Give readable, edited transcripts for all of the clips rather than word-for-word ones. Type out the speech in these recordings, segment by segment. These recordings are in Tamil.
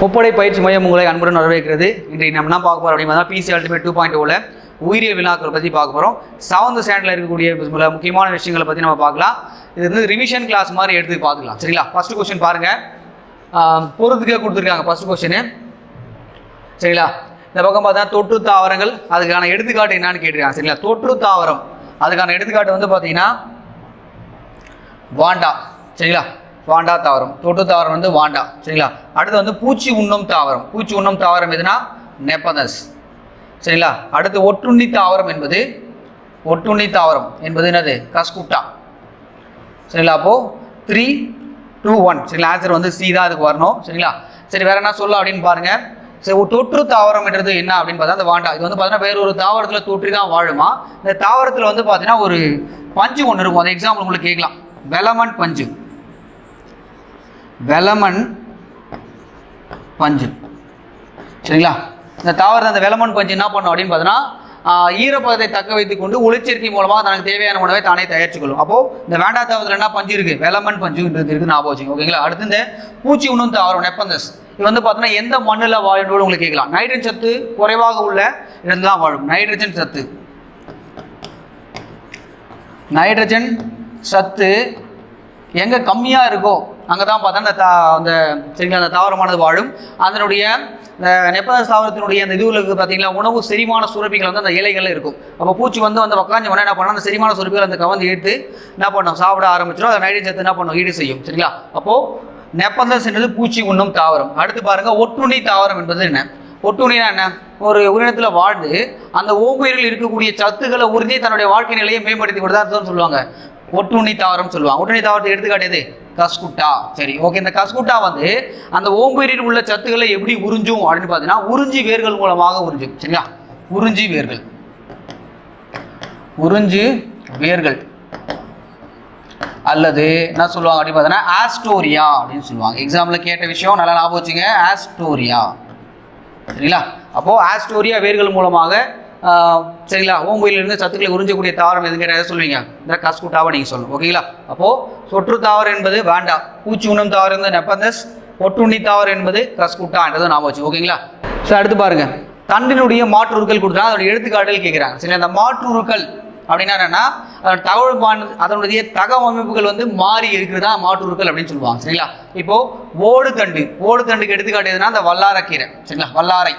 முப்படை பயிற்சி மையம் உங்களை அன்புடன் வரவேற்கிறது. இன்றைக்கு நம்ம என்ன பார்க்க போகிறோம் அப்படின்னா பிசி அல்டிமேட் 2.0 உயிரியல் வினாக்கள் பற்றி பார்க்க போகிறோம். 7th ஸ்டாண்டர்டில் இருக்கக்கூடிய முக்கியமான விஷயங்களை பற்றி நம்ம பார்க்கலாம். இது வந்து ரிவிஷன் கிளாஸ் மாதிரி எடுத்து பார்த்துக்கலாம். சரிங்களா? ஃபர்ஸ்ட் கொஸ்டின் பாருங்கள், பொறுத்துக்க கொடுத்துருக்காங்க. ஃபர்ஸ்ட் கொஸ்டின் சரிங்களா? இந்த பக்கம் பார்த்தா தொற்று தாவரங்கள், அதுக்கான எடுத்துக்காட்டு என்னன்னு கேட்டிருக்காங்க. சரிங்களா? தொற்று தாவரம் அதுக்கான எடுத்துக்காட்டு வந்து பார்த்தீங்கன்னா வாண்டா. சரிங்களா? வாண்டா தாவரம், தொற்று தாவரம் வந்து வாண்டா. சரிங்களா? அடுத்து வந்து பூச்சி உண்ணும் தாவரம். பூச்சி உண்ணும் தாவரம் எதுனா நெப்பனஸ். சரிங்களா? அடுத்து ஒட்டுண்ணி தாவரம் என்பது என்னது? கஸ்குட்டா. சரிங்களா? அப்போது 3, 2, 1. சரிங்களா? ஆன்சர் வந்து சி தான் அதுக்கு வரணும். சரிங்களா? சரி, வேற என்ன சொல்லலாம் அப்படின்னு பாருங்க. சரி, தொற்று தாவரம்ன்றது என்ன அப்படின்னு பார்த்தா அந்த வாண்டா இது வந்து பார்த்தீங்கன்னா வேற ஒரு தாவரத்தில் தொற்றி தான் வாழுமா. இந்த தாவரத்தில் வந்து பார்த்தீங்கன்னா ஒரு பஞ்சு ஒன்று இருக்கும். அந்த எக்ஸாம்பிள் உங்களுக்கு கேட்கலாம். வெலமன் பஞ்சு. சரிங்களா? இந்த தாவரத்தை அந்த வெலமன் பஞ்சு என்ன பண்ணும் அப்படின்னு பார்த்தீங்கன்னா ஈரப்பதத்தை தக்க வைத்துக் கொண்டு ஒளிச்சேர்க்கை மூலமாக தனக்கு தேவையான உணவை தானே தயாரிச்சுக்கொள்ளும். அப்போது இந்த வேண்டா தாவரத்தில் என்ன பஞ்சு இருக்குது? வெலமன் பஞ்சுன்றது இருக்குது, ஞாபகம் வச்சுங்க. ஓகேங்களா? அடுத்து இந்த பூச்சி உண்ணும் தாவரம் நெப்பந்தஸ் இது வந்து பார்த்தீங்கன்னா எந்த மண்ணில் வாழும் உங்களுக்கு கேட்கலாம். நைட்ரஜன் சத்து குறைவாக உள்ள இடத்துல தான் வாழும். நைட்ரஜன் சத்து எங்கே கம்மியாக இருக்கோ அங்கே தான் பார்த்தா அந்த சரிங்களா அந்த தாவரமானது வாழும். அதனுடைய நெப்பனஸ் தாவரத்தினுடைய அந்த இதுவில் பார்த்தீங்கன்னா உணவு செரிமான சுரப்பிகள் வந்து அந்த இலைகளில் இருக்கும். அப்போ பூச்சி வந்து உட்காந்து உடனே என்ன பண்ணால் அந்த செரிமான சுரப்பிகள் அந்த கவர்ந்து எடுத்து என்ன பண்ணோம் சாப்பிட ஆரம்பிச்சிடும். அதை நைட்ரஜன் சத்து என்ன பண்ணும் ஈடு செய்யும். சரிங்களா? அப்போது நெப்பந்தஸ் என்பது பூச்சி உண்ணும் தாவரம். அடுத்து பாருங்க, ஒட்டுண்ணி தாவரம் என்பது என்ன? ஒட்டுண்ணினா என்ன? ஒரு உயிரினத்தில் வாழ்ந்து அந்த ஓம்புயிரில் இருக்கக்கூடிய சத்துக்களை உறிஞ்சி தன்னுடைய வாழ்க்கை நிலையை மேம்படுத்தி கொடுத்தா சொல்லுவாங்க ஒட்டுண்ணி தாவரம் சொல்லுவாங்க. ஒட்டுண்ணி தாவரத்தை எடுத்துக்காட்டியது கஸ்குட்டா. சரி, ஓகே. இந்த கஸ்குட்டா வந்து அந்த ஓம்புயிரில் உள்ள சத்துக்களை எப்படி உறிஞ்சும் அப்படின்னு பார்த்தீங்கன்னா உறிஞ்சி வேர்கள் மூலமாக உறிஞ்சும். சரிங்களா? உறிஞ்சி வேர்கள் அல்லது என்ன சொல்லுவாங்க அப்படின்னு பார்த்தீங்கன்னா ஆஸ்டோரியா அப்படின்னு சொல்லுவாங்க. எக்ஸாம்பிள் கேட்ட விஷயம் நல்லா ஞாபகம் வச்சுங்க, ஆஸ்டோரியா. சரிங்களா? அப்போது ஆஸ்டோரியா வேர்கள் மூலமாக சரிங்களா ஓம்புயிலிருந்து சத்துக்களை உறிஞ்சக்கூடிய தாவரம் எதுன்னு கேட்டால் சொல்லுவீங்க இந்த கஸ்குட்டாவை நீங்கள் சொல்லணும். ஓகேங்களா? அப்போது தொற்று தாவரம் என்பது வேண்டா, பூச்சி உண்ணும் தாவரம் என்பது நெப்பந்தஸ், ஒட்டுண்ணி தாவரம் என்பது கஸ்குட்டா என்றதை ஞாபகம் வச்சு. ஓகேங்களா? ஸோ அடுத்து பாருங்க, தண்டினுடைய மாற்றுருக்கள் கொடுத்தா அதோட எடுத்துக்காட்டுகள் கேட்குறாங்க. சரி, அந்த மாற்றுருக்கள் அப்படின்னா என்னன்னா அதனுடைய தகவமைப்புகள் வந்து மாறி இருக்கிறது தான் மாற்றுருக்கள் அப்படின்னு சொல்லுவாங்க. சரிங்களா? இப்போ ஓடுதண்டுக்கு எடுத்துக்காட்டு எதுனா அந்த வல்லாரக்கீரை. சரிங்களா? வல்லாரை.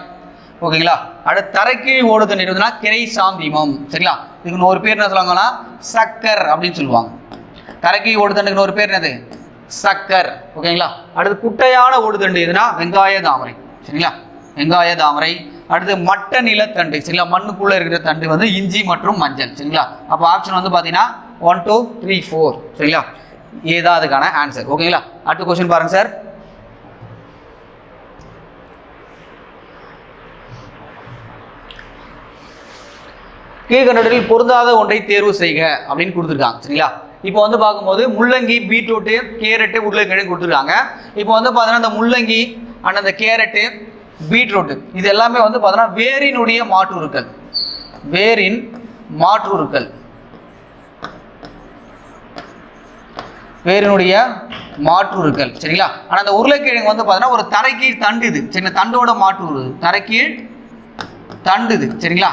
ஓகேங்களா? அடுத்து தரைக்கீழ் ஓடுதண்டு எதுனா கிரை சாந்திமம். சரிங்களா? இதுக்கு ஒரு பேர் என்ன சொல்லுவாங்கன்னா சக்கர் அப்படின்னு சொல்லுவாங்க. தரைக்கீழ் ஓடுதண்டுக்கு ஒரு பேர் என்னது? சக்கர். ஓகேங்களா? அடுத்து குட்டையான ஓடுதண்டு எதுனா வெங்காய தாமரை. சரிங்களா? வெங்காய தாமரை. அடுத்து மட்ட நிலத்தண்டு. சரிங்களா? மண்ணுக்குள்ளே இருக்கிற தண்டு வந்து இஞ்சி மற்றும் மஞ்சள். சரிங்களா? அப்போ ஆப்ஷன் வந்து பார்த்தீங்கன்னா 1, 2, 3, 4. சரிங்களா? ஏதான் அதுக்கான ஆன்சர். ஓகேங்களா? அடுத்த கொஸ்டின் பாருங்க சார். கீழ்கண்டதில் பொருந்தாத ஒன்றை தேர்வு செய்க அப்படின்னு கொடுத்துருக்காங்க. சரிங்களா? இப்போ வந்து பார்க்கும்போது முள்ளங்கி, பீட்ரூட்டு, கேரட்டு, உருளைக்கிழங்கு கொடுத்துருக்காங்க. இப்போ வந்து பார்த்தீங்கன்னா இந்த முள்ளங்கி அண்ட் அந்த கேரட்டு, பீட்ரூட்டு இது எல்லாமே வந்து பார்த்தீங்கன்னா வேரினுடைய மாற்றுருக்கள். சரிங்களா? ஆனால் அந்த உருளைக்கிழங்கு வந்து பார்த்தீங்கன்னா ஒரு தரைக்கீழ் தண்டு. இது சரிங்களா? தண்டோட மாற்று தரைக்கீழ் தண்டு இது. சரிங்களா?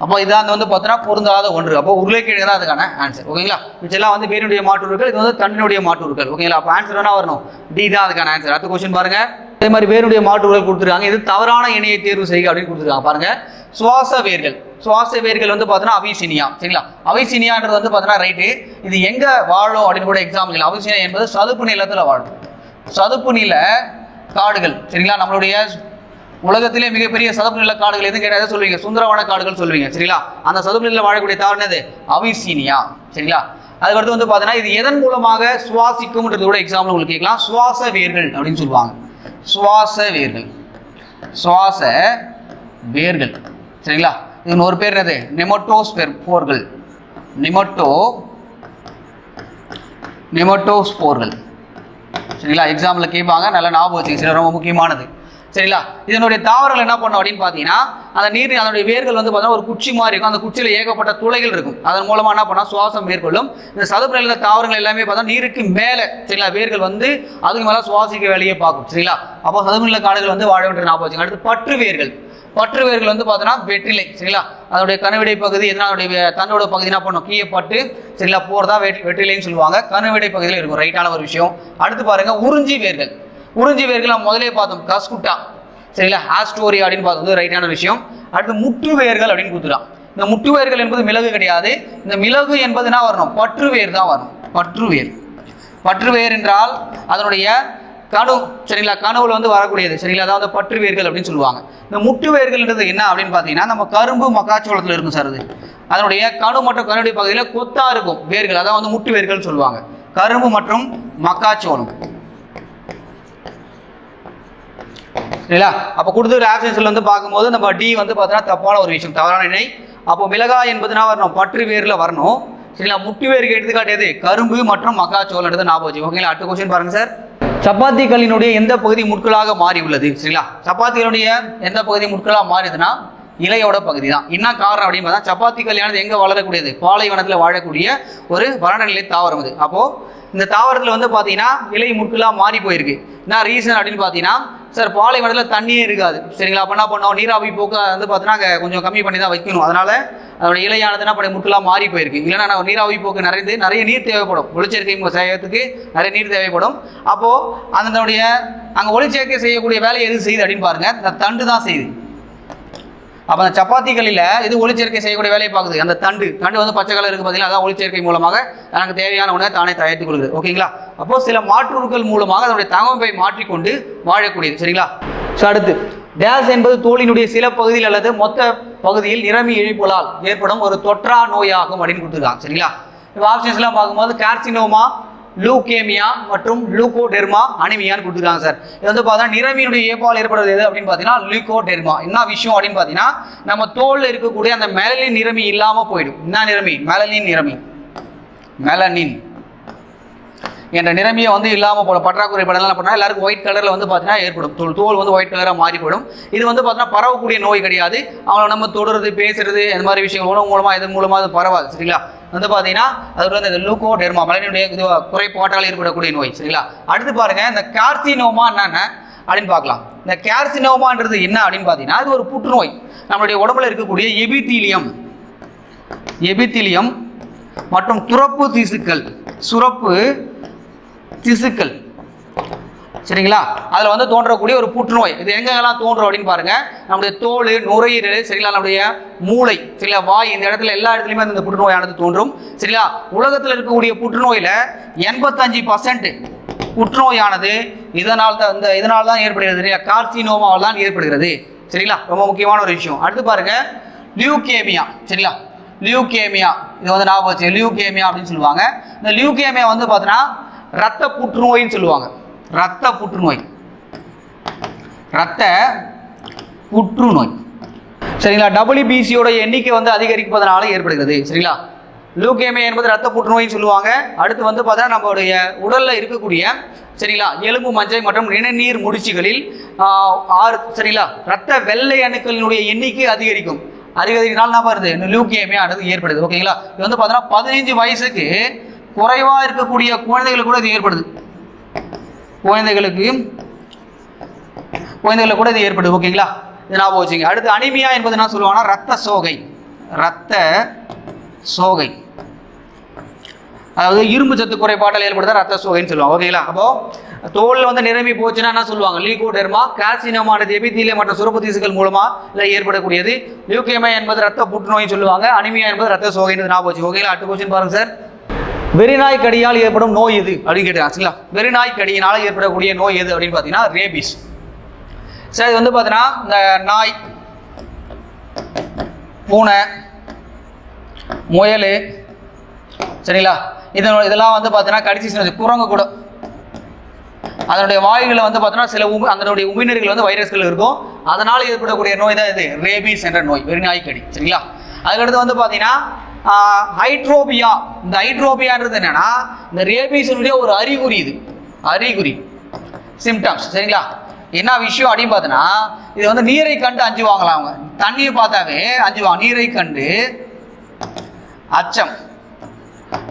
அப்போ இதான் வந்து பார்த்தீங்கன்னா பொருந்தாத ஒன்று. அப்போ உருளைக்கிழங்கு தான் அதுக்கான ஆன்சர். ஓகேங்களா? இதெல்லாம் வந்து வேரினுடைய மாற்றுருக்கள், இது வந்து தண்டினுடைய மாற்றுருக்கள். ஓகேங்களா? அப்போ ஆன்சர் என்ன வரணும்? டி தான் அதுக்கான ஆன்சர். அடுத்த கொஸ்டின் பாருங்க. அதே மாதிரி வேருடைய மாற்றுருக்கள் கொடுத்துருக்காங்க. இது தவறான இணையை தேர்வு செய்க அப்படின்னு கொடுத்துருக்காங்க. பாருங்க, சுவாச வேர்கள் வந்து பார்த்தீங்கன்னா அவிசினியா. சரிங்களா? அவிசினியான்றது வந்து பார்த்தீங்கன்னா ரைட்டு. இது எங்கே வாழும் அப்படின்னு கூட எக்ஸாம்பிள். அவிசினியா என்பது சதுப்பு நிலத்தில் வாழும். சதுப்பு நில காடுகள். சரிங்களா? நம்மளுடைய உலகத்திலே மிகப்பெரிய சதுப்பு நில காடுகள் எதுவும் கேட்டால் சொல்லுவீங்க சுந்தரவன காடுகள் சொல்லுவீங்க. சரிங்களா? அந்த சதுப்பு நிலையில் வாழக்கூடிய தாவரம் எது? அவிசீனியா. சரிங்களா? அதுக்கடுத்து வந்து பார்த்தீங்கன்னா இது எதன் மூலமாக சுவாசிக்கும்ன்றது கூட எக்ஸாம்பிள் உங்களுக்கு கேட்கலாம். சுவாச வேர்கள் அப்படின்னு சொல்லுவாங்க. சுவாச வேர்கள். சரிங்களா? இது ஒரு பேர் என்னது? நெமட்டோஸ்போர்கள். நெமட்டோஸ்போர்கள். சரிங்களா? எக்ஸாம்பிள் கேட்பாங்க, நல்லா ஞாபகம் வச்சுங்க. சில ரொம்ப முக்கியமானது. சரிங்களா. இதனுடைய தாவரங்கள் என்ன பண்ணும் அப்படின்னு பார்த்தீங்கன்னா அந்த நீர் அதனுடைய வேர்கள் வந்து பார்த்தீங்கன்னா ஒரு குச்சி மாதிரி இருக்கும். அந்த குச்சியில் ஏகப்பட்ட துளைகள் இருக்கும். அதன் மூலமாக என்ன பண்ணால் சுவாசம் மேற்கொள்ளும். இந்த சதுப்பு நில தாவரங்கள் எல்லாமே பார்த்தா நீருக்கு மேலே சரிங்களா வேர்கள் வந்து அதுக்கு மேலே சுவாசிக்க வேலையை பார்க்கும். சரிங்களா. அப்போ சதுப்பு நில காடுகள் வந்து வாழ வேண்டிய ஞாபகம் வச்சுங்க. அடுத்து பற்று வேர்கள். பற்று வேர்கள் வந்து பார்த்தோன்னா வெற்றிலை சரிங்களா. அதனுடைய கணுவிடை பகுதி எதனா அதனுடைய தண்டோட பகுதி என்ன பண்ணும் கீழப்பட்டு சரிங்களா போகிறதா வெற்றிலைன்னு சொல்லுவாங்க. கணுவிடை பகுதியில் இருக்கும். ரைட்டான ஒரு விஷயம். அடுத்து பாருங்க உறிஞ்சி வேர்கள். உறிஞ்சி வேர்கள் நம்ம முதலே பார்த்தோம் கஸ்குட்டா சரிங்களா. ஆஸ்டோரியா அப்படின்னு பார்த்தது ரைட்டான விஷயம். அடுத்து முட்டு வேர்கள் அப்படின்னு கொடுத்துட்டான். இந்த முட்டு வேர்கள் என்பது மிளகு கிடையாது. இந்த மிளகு என்பது என்ன வரணும் பற்று வேர் தான் வரும். பற்று வேர். பற்று வேர் என்றால் அதனுடைய கணு சரிங்களா கணுவில் வந்து வரக்கூடியது சரிங்களா. அதாவது பற்று வேர்கள் அப்படின்னு சொல்லுவாங்க. இந்த முட்டு வேர்கள்ன்றது என்ன அப்படின்னு பார்த்தீங்கன்னா நம்ம கரும்பு மக்காச்சோளத்தில் இருக்கும் சார். அது அதனுடைய கணு மற்றும் கணுடைய பகுதியில் கொத்தா இருக்கும் வேர்கள். அதான் வந்து முட்டு வேர்கள் சொல்லுவாங்க. கரும்பு மற்றும் மக்காச்சோளம் சரிங்களா. அப்போ கொடுத்துருக்க ஆப்ஷன்ஸ்ல வந்து பார்க்கும்போது நம்ம டி வந்து பார்த்தீங்கன்னா தப்பான ஒரு விஷயம், தவறான இணை. அப்போ மிளகாய் என்பதுனா வரணும் பற்று வேரில் வரணும் சரிங்களா. முட்டு வேருக்கு எடுத்துக்காட்டியது கரும்பு மற்றும் மக்காச்சோளம் ஞாபகம் வச்சு. ஓகேங்களா. அடுத்த கொஸ்டின் பாருங்க சார். சப்பாத்தி கல்லினுடைய எந்த பகுதி முட்களாக மாறி உள்ளது சரிங்களா. சப்பாத்திகளுடைய எந்த பகுதி முட்களாக மாறிதுன்னா இலையோட பகுதி தான். என்ன காரணம் அப்படின்னு பார்த்தா சப்பாத்தி கல்யாணது எங்கே வளரக்கூடியது பாலைவனத்தில் வாழக்கூடிய ஒரு வறண்ட தாவரம் அது. அப்போது இந்த தாவரத்தில் வந்து பார்த்தீங்கன்னா இலை முட்களாக மாறி போயிருக்கு. என்ன ரீசன் அப்படின்னு பார்த்தீங்கன்னா சார் பாலைவனத்தில் தண்ணியே இருக்காது சரிங்களா. அப்போ என்ன பண்ணோம் நீராவி போக்க வந்து பார்த்தீங்கன்னா கொஞ்சம் கம்மி பண்ணி தான் வைக்கணும். அதனால் அதோட இலையானது என்ன பண்ணி முட்களாக மாறி போயிருக்கு. இல்லைன்னா நீராவி போக்கு நிறைய நீர் தேவைப்படும். ஒளிச்சேர்க்கை செய்யறதுக்கு நிறைய நீர் தேவைப்படும். அப்போது அதனுடைய அங்கே ஒளிச்சேர்க்கை செய்யக்கூடிய வேலையை எது செய்யுது அப்படின்னு பாருங்கள் இந்த தண்டு தான் செய்யுது. அப்போ அந்த சப்பாத்திகளில் இது ஒளிச்சேர்க்கை செய்யக்கூடிய வேலையை பார்க்குது. அந்த தண்டு வந்து பச்சை கலர் இருக்குது பார்த்தீங்கன்னா அதான் ஒளிச்சேர்க்கை மூலமாக எனக்கு தேவையான உணவை தானே தயாரித்துக் கொள்கிறது. ஓகேங்களா. அப்போது சில மாற்றுகள் மூலமாக அதனுடைய தகவமைப்பை மாற்றிக்கொண்டு வாழக்கூடியது சரிங்களா. ஸோ அடுத்து டேஸ் என்பது தோலினுடைய சில பகுதியில் அல்லது மொத்த பகுதியில் நிறமி இழைப்புகளால் ஏற்படும் ஒரு தொற்றா நோயாகும் அப்படின்னு கொடுத்துருக்காங்க சரிங்களா. இப்போ ஆப்ஷன்ஸ்லாம் பார்க்கும்போது கார்சினோமா, லூகேமியா மற்றும் லூகோடெர்மா அனிமியான்னு கொடுத்துருக்காங்க சார். இது வந்து பார்த்தீங்கன்னா நிறமியினுடைய ஏற்பால் ஏற்படுவது எது அப்படின்னு பார்த்தீங்கன்னா லூகோடெர்மா. என்ன விஷயம் அப்படின்னு பார்த்தீங்கன்னா நம்ம தோலில் இருக்கக்கூடிய அந்த மெலனின் நிறமி இல்லாமல் போயிடும். என்ன நிறமி மெலனின் என்ற நிறமியை வந்து இல்லாமல் போடும். பற்றாக்குறை படலாம் பண்ணால் எல்லாருக்கும் ஒயிட் கலரில் வந்து பார்த்தீங்கன்னா ஏற்படும். தோல் வந்து ஒயிட் கலராக மாறி போயிடும். இது வந்து பார்த்தீங்கன்னா பரவக்கூடிய நோய் கிடையாது. அவங்கள நம்ம தொடுறது பேசுறது இந்த மாதிரி விஷயங்கள் உணவு மூலமாக இதன் மூலமாக அது பரவாது சரிங்களா. வந்து பார்த்தீங்கன்னா அது வந்து இந்த லூகோடெர்மா மலனுடைய குறைபாட்டால் ஏற்படக்கூடிய நோய் சரிங்களா. அடுத்து பாருங்க இந்த கார்சினோமா என்னென்ன அப்படின்னு பார்க்கலாம். இந்த கார்சினோமான்றது என்ன அப்படின்னு பார்த்தீங்கன்னா அது ஒரு புற்றுநோய். நம்மளுடைய உடம்புல இருக்கக்கூடிய எபித்திலியம் மற்றும் சுரப்பு திசுக்கள் சரிங்களா அதில் வந்து தோன்றக்கூடிய ஒரு புற்றுநோய். இது எங்கெல்லாம் தோன்றும் அப்படின்னு பாருங்க நம்முடைய தோல், நுரையீரல் சரிங்களா, நம்முடைய மூளை சரிங்களா, வாய், இந்த இடத்துல எல்லா இடத்துலையுமே இந்த புற்றுநோயானது தோன்றும் சரிங்களா. உலகத்தில் இருக்கக்கூடிய புற்றுநோயில் 85% புற்றுநோயானது இதனால் தான் ஏற்படுகிறது சரியா. கார்சினோமாவால் தான் ஏற்படுகிறது சரிங்களா. ரொம்ப முக்கியமான ஒரு விஷயம். அடுத்து பாருங்க லியூகேமியா சரிங்களா. லியூகேமியா இது வந்து ஞாபகம் வச்சு லியூகேமியா அப்படின்னு சொல்லுவாங்க. இந்த லியூகேமியா வந்து பார்த்தீங்கன்னா இரத்த புற்றுநோயின்னு சொல்லுவாங்க. இரத்த புற்றுநோய் சரிங்களா. WBCயோட எண்ணிக்கை வந்து அதிகரிப்பதனால ஏற்படுகிறது சரிங்களா. லூகேமியா என்பது இரத்த புற்றுநோய்னு சொல்லுவாங்க. அடுத்து வந்து பார்த்தீங்கன்னா நம்மளுடைய உடலில் இருக்கக்கூடிய சரிங்களா எலும்பு மஞ்சை மற்றும் நிணநீர் முடிச்சுகளில் சரிங்களா இரத்த வெள்ளை அணுக்களினுடைய எண்ணிக்கை அதிகரிக்கிறதுனால என்ன வருது லூகேமியா ஏற்படுது. ஓகேங்களா. இது வந்து பார்த்தீங்கன்னா 15 வயசுக்கு குறைவாக இருக்கக்கூடிய குழந்தைகளுக்கு கூட இது ஏற்படுது. குழந்தைகளுக்கு கூட இது ஏற்படுது. ஓகேங்களா. இது ஞாபகம் வச்சுங்க. அடுத்து அனிமியா என்பது என்ன சொல்லுவாங்கன்னா ரத்த சோகை அதாவது இரும்பு சத்து குறைபாட்டால் ஏற்படுத்த ரத்த சோகைன்னு சொல்லுவாங்க. ஓகேங்களா. அப்போ தோலில் வந்து நிரம்பி போச்சுன்னா என்ன சொல்லுவாங்க லூகோடெர்மா. கார்சினோமானது எபித்திலியம் மற்ற சுரப்பு திசுக்கள் மூலமா இல்லை ஏற்படக்கூடியது. லியூகேமியா என்பது ரத்த புற்றுநோய் சொல்லுவாங்க. அனிமியா என்பது ரத்த சோகைன்னு ஞாபகம் வச்சு. ஓகேங்களா. அடுத்த கொஸ்டின் பாருங்க சார். வெறிநாய் கடியால் ஏற்படும் நோய் எது அப்படின்னு கேட்டாங்க சரிங்களா. வெறிநாய் கடியினால் ஏற்படக்கூடிய நோய் எது அப்படின்னு பார்த்தீங்கன்னா ரேபிஸ் சார். இது வந்து பார்த்தீங்கன்னா இந்த நாய், பூனை, முயல் சரிங்களா இதெல்லாம் வந்து பார்த்தீங்கன்னா கடிச்சு குரங்கு கூட அதனுடைய வாய்களில் வந்து பார்த்தீங்கன்னா சில அதனுடைய உமிழ்நீர்கள் வந்து வைரஸ்கள் இருக்கும். அதனால் ஏற்படக்கூடிய நோய் தான் இது ரேபிஸ் என்ற நோய், வெறிநாய் கடி சரிங்களா. அதுக்கடுத்து வந்து பார்த்தீங்கன்னா ஹைட்ரோபியா. இந்த ஹைட்ரோபியான்றது என்னன்னா இந்த ரேபிஸினுடைய ஒரு அறிகுறி சிம்டம்ஸ் சரிங்களா. என்ன விஷயம் அப்படின்னு பார்த்தோன்னா இது வந்து நீரை கண்டு அஞ்சுவாங்களாம். அவங்க தண்ணியை பார்த்தாவே அஞ்சுவாங்க. நீரை கண்டு அச்சம்,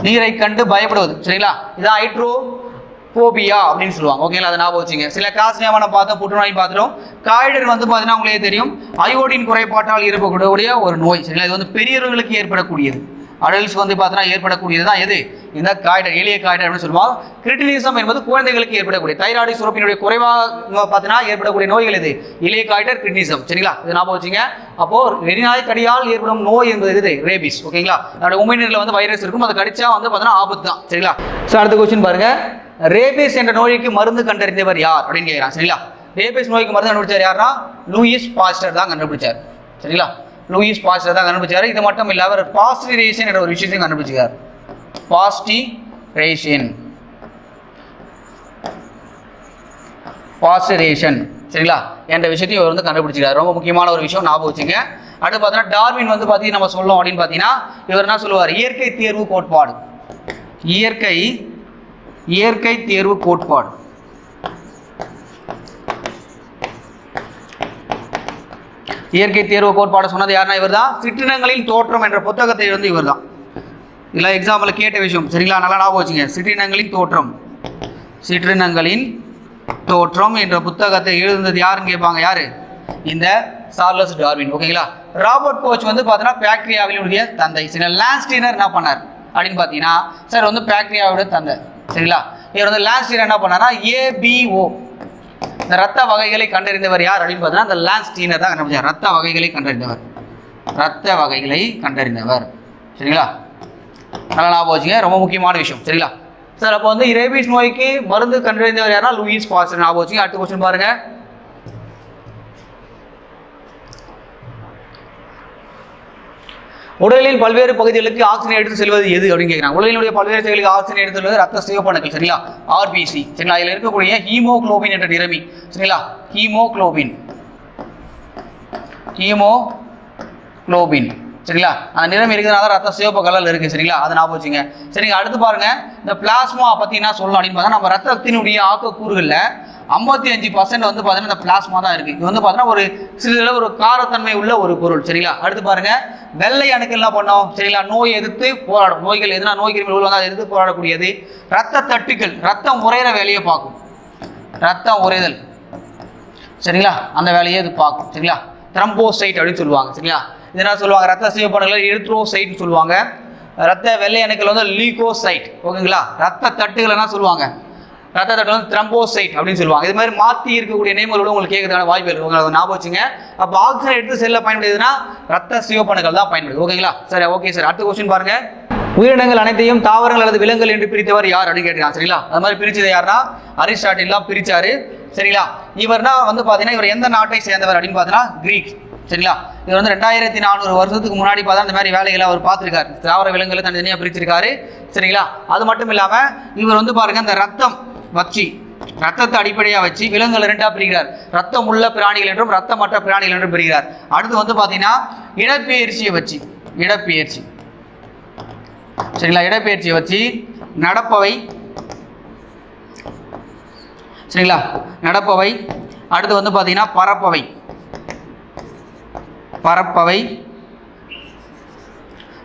நீரை கண்டு பயப்படுவது. சரிங்களா, இதான் ஹைட்ரோபோபியா அப்படின்னு சொல்லுவாங்க. ஓகேங்களா, அதை ஞாபகம் வச்சுங்க. சில காசனியாவை நம்ம பார்த்தோம், புற்றுநோய் பார்த்துட்டோம். காய்டர் வந்து பார்த்தீங்கன்னா உங்களுக்கு தெரியும், அயோடின் குறைபாட்டால் ஏற்படக்கூடிய ஒரு நோய். சரிங்களா, இது வந்து பெரியவர்களுக்கு ஏற்படக்கூடியது. அடல்ட்ஸ் வந்து பார்த்தீங்கன்னா ஏற்படக்கூடியது தான் எது, இந்த காய்டர், எளிய காய்டர் அப்படின்னு சொல்லுவாங்க. கிரிட்டினிசம் என்பது குழந்தைகளுக்கு ஏற்படக்கூடிய தைராய்டு சுரப்பினுடைய குறைவாக பார்த்தீங்கன்னா ஏற்படக்கூடிய நோய்கள் இது எளிய காய்டர், கிரிட்டினிசம். சரிங்களா, இது ஞாபகம் வச்சுங்க. அப்போ வெறிநாய் கடியால் ஏற்படும் நோய் என்பது இது ரேபிஸ். ஓகேங்களா, அதோட உமிழ்நீரில் வந்து வைரஸ் இருக்கும், அதை கடிச்சா வந்து பார்த்தீங்கன்னா ஆபத்து தான். சரிங்களா, ஸோ அடுத்த கொஸ்டின் பாருங்க, ரேபிஸ் என்ற நோய்க்கு மருந்து கண்டறிந்தவர் யார் அப்படின்னு கேட்குறான். சரிங்களா, ரேபிஸ் நோய்க்கு மருந்து கண்டுபிடிச்சார் யாருன்னா லூயிஸ் பாஸ்டர் தான் கண்டுபிடிச்சார். சரிங்களா, லூயிஸ் பாஸ்டர் தான் கண்டுபிடிச்சார். இது மட்டும் இல்லாமல் அவர் பாஸ்டிரேஷன் என்ற ஒரு விஷயத்தையும் கண்டுபிடிச்சார். பாஸ்டிரேஷன் சரிங்களா என்ற விஷயத்தையும் இவர் வந்து கண்டுபிடிச்சிருக்காரு. ரொம்ப முக்கியமான ஒரு விஷயம், ஞாபகம் வச்சுங்க. அடுத்து பார்த்தீங்கன்னா டார்வின் வந்து பார்த்தீங்கன்னா நம்ம சொல்லணும் அப்படின்னு பார்த்தீங்கன்னா இவர் என்ன சொல்லுவார், இயற்கை தேர்வு கோட்பாடு. இயற்கை தேர்வு கோட்பாடு. இயற்கை தேர்வு கோட்பாடு சொன்னது யாருன்னா இவர் தான். சிற்றினங்களின் தோற்றம் என்ற புத்தகத்தை வந்து இவர் தான். இதில் எக்ஸாம்பிள் கேட்ட விஷயம். சரிங்களா, நல்லா ஞாபகம் வச்சுங்க. சிற்றினங்களின் தோற்றம் என்ற புத்தகத்தை எழுதுனது யாருன்னு கேட்பாங்க. யாரு, இந்த சார்லஸ் டார்வின். ஓகேங்களா, ராபர்ட் கோச் வந்து பார்த்தீங்கன்னா பாக்டீரியாவினுடைய தந்தை. சரி, லான்ஸ்டீனர் என்ன பண்ணார் அப்படின்னு பார்த்தீங்கன்னா சார் வந்து பாக்டீரியாவோட தந்தை. சரிங்களா, இவர் வந்து லான்ஸ்டீனர் என்ன பண்ணார்னா ஏபிஓ இந்த ரத்த வகைகளை கண்டறிந்தவர் யார் அப்படின்னு பார்த்தீங்கன்னா இந்த லான்ஸ்டீனர் தான் கண்டுபிடிச்சார். ரத்த வகைகளை கண்டறிந்தவர். சரிங்களா, நல்லா ஞாபகம் வச்சுங்க, ரொம்ப முக்கியமான விஷயம். சரிங்களா சார், அப்போ வந்து ரேபிஸ் நோய்க்கு மருந்து கண்டறிந்தவர் யாருன்னா லூயிஸ் பாஸ்டர். ஞாபகம் வச்சுங்க. அடுத்த கொஸ்டின் பாருங்க, உடலில் பல்வேறு பகுதிகளுக்கு ஆக்சிஜன் எடுத்து செல்வது எது அப்படின்னு கேட்குறாங்க. உடலினுடைய பல்வேறு செயல்களுக்கு ஆக்சிஜன் எடுத்து செல்வது ரத்த சிவப்பணுக்கள். சரிங்களா, ஆர்பிசி. சரிங்களா, அதில் இருக்கக்கூடிய ஹீமோகுளோபின் என்ற நிறமி. சரிங்களா, ஹீமோகுளோபின். சரிங்களா, அந்த நிறம் இருக்கிறதுனால ரத்த சிவப்பு கலரில் இருக்குது. சரிங்களா, அதை ஞாபகம் வச்சுங்க. சரிங்க, அடுத்து பாருங்க, இந்த பிளாஸ்மா பற்றி என்ன சொல்லணும் அப்படின்னு பார்த்தா நம்ம ரத்தத்தினுடைய ஆக்கக்கூறுகளில் 55% வந்து பார்த்தீங்கன்னா இந்த பிளாஸ்மா தான் இருக்குது. இது வந்து பார்த்தீங்கன்னா ஒரு சிறிதளவு ஒரு காரத்தன்மை உள்ள ஒரு பொருள். சரிங்களா, அடுத்து பாருங்க, வெள்ளை அணுக்கள் என்ன பண்ணோம். சரிங்களா, நோய் எதிர்த்து போராடும். நோய்கள் எதுனா நோய் கிருமிகள் வந்து அதை எதிர்த்து போராடக்கூடியது. ரத்த தட்டுக்கள் ரத்தம் உறையிற வேலையை பார்க்கும். ரத்தம் உறைதல். சரிங்களா, அந்த வேலையை இது பார்க்கும். சரிங்களா, த்ரம்போசைட் அப்படின்னு சொல்லுவாங்க. சரிங்களா, இது என்ன சொல்லுவாங்க, ரத்த சிவப்பணுக்கள் எரித்ரோசைட்னு சொல்லுவாங்க. ரத்த வெள்ளை அணுக்கள் வந்து லீகோசைட். ஓகேங்களா, ரத்த தட்டுகள் என்ன சொல்லுவாங்க, ரத்த தட்டு வந்து த்ரம்போசைட் அப்படின்னு சொல்லுவாங்க. இது மாதிரி மாற்றி இருக்கக்கூடிய நேம்களோட உங்களுக்கு கேட்கறதுக்கான வாய்ப்பு இருக்குது. உங்களுக்கு ஞாபகம் வச்சுங்க. அப்போ ஆக்சிஜன் எடுத்து செல்ல பயன்படுதுன்னா ரத்த சிவப்பணுக்கள் தான் பயன்படுது. ஓகேங்களா, சரி, ஓகே சார். அடுத்த கொஸ்டின் பாருங்க, உயிரினங்கள் அனைத்தையும் தாவரங்கள் அல்லது விலங்குகள் என்று பிரித்தவர் யார் அப்படின்னு கேட்கிறாங்க. சரிங்களா, அது மாதிரி பிரிச்சது யாருன்னா அரிஸ்டாட்டில் தான் பிரிச்சாரு. சரிங்களா, இவர்னா வந்து பார்த்தீங்கன்னா இவர் எந்த நாட்டை சேர்ந்தவர் அப்படின்னு பார்த்தீங்கன்னா கிரீக். சரிங்களா, இவர் வந்து 2400 வருஷத்துக்கு முன்னாடி பார்த்தா இந்த மாதிரி வேலைகளை அவர் பார்த்துருக்காரு. தாவர விலங்குகளை தனித்தனியாக பிரிச்சிருக்காரு. சரிங்களா, அது மட்டும் இல்லாமல் இவர் வந்து பாருங்க இந்த ரத்தத்தை அடிப்படையாக வச்சு விலங்குகள் 2ஆக பிரிக்கிறார். ரத்தம் உள்ள பிராணிகள் என்றும் ரத்தமற்ற பிராணிகள் என்றும் பிரிக்கிறார். அடுத்து வந்து பார்த்தீங்கன்னா இடப்பெயர்ச்சியை வச்சு நடப்பவை. சரிங்களா, நடப்பவை. அடுத்து வந்து பார்த்தீங்கன்னா பறப்பவை.